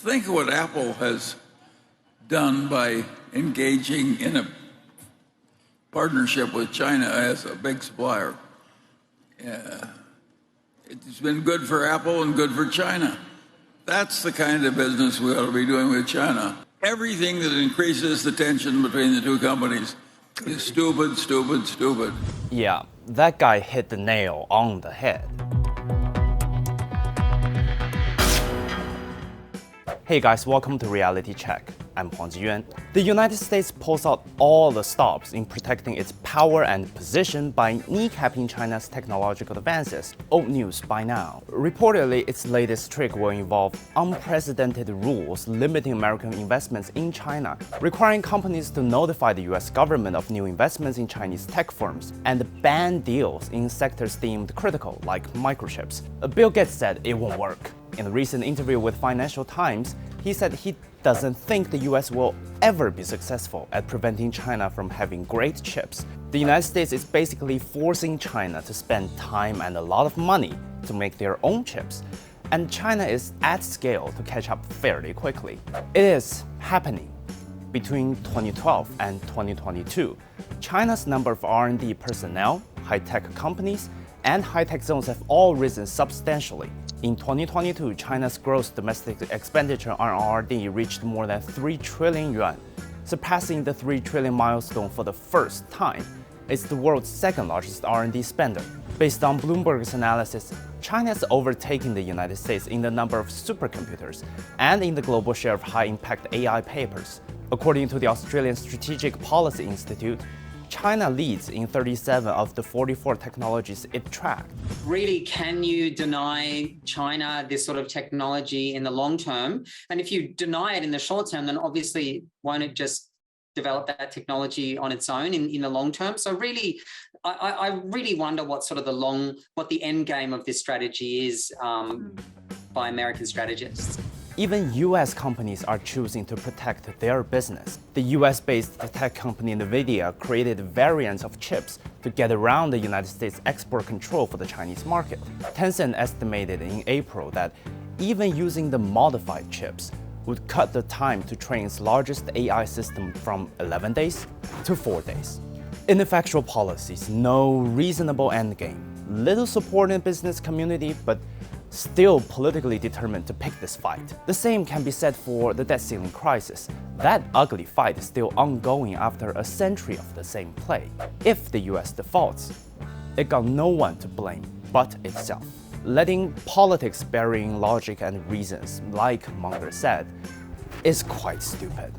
think what Apple has done by engaging in a partnership with China as a big supplier. It's been good for Apple and good for China. That's the kind of business we ought to be doing with China. Everything that increases the tension between the two companies is stupid, stupid, stupid. Yeah, that guy hit the nail on the head. Hey guys, welcome to Reality Check. I'm Huang Jiyuan. The United States pulls out all the stops in protecting its power and position by kneecapping China's technological advances. Old news by now. Reportedly, its latest trick will involve unprecedented rules limiting American investments in China, requiring companies to notify the US government of new investments in Chinese tech firms, and ban deals in sectors deemed critical, like microchips. Bill Gates said it won't work. In a recent interview with Financial Times, he said he doesn't think the US will ever be successful at preventing China from having great chips. The United States is basically forcing China to spend time and a lot of money to make their own chips. And China is at scale to catch up fairly quickly. It is happening. Between 2012 and 2022, China's number of R&D personnel, high-tech companies, and high-tech zones have all risen substantially. In 2022, China's gross domestic expenditure on R&D reached more than 3 trillion yuan, surpassing the 3 trillion milestone for the first time. It's the world's second largest R&D spender. Based on Bloomberg's analysis, China has overtaken the United States in the number of supercomputers and in the global share of high-impact AI papers. According to the Australian Strategic Policy Institute, China leads in 37 of the 44 technologies it tracked. Really, can you deny China this sort of technology in the long term? And if you deny it in the short term, then obviously won't it just develop that technology on its own in the long term? So really, I really wonder what the end game of this strategy is by American strategists. Even US companies are choosing to protect their business. The US-based tech company NVIDIA created variants of chips to get around the United States export control for the Chinese market. Tencent estimated in April that even using the modified chips would cut the time to train its largest AI system from 11 days to 4 days. Ineffectual policies, no reasonable endgame, little support in the business community, but still politically determined to pick this fight. The same can be said for the debt ceiling crisis. That ugly fight is still ongoing after a century of the same play. If the US defaults, it got no one to blame but itself. Letting politics bury in logic and reasons, like Munger said, is quite stupid.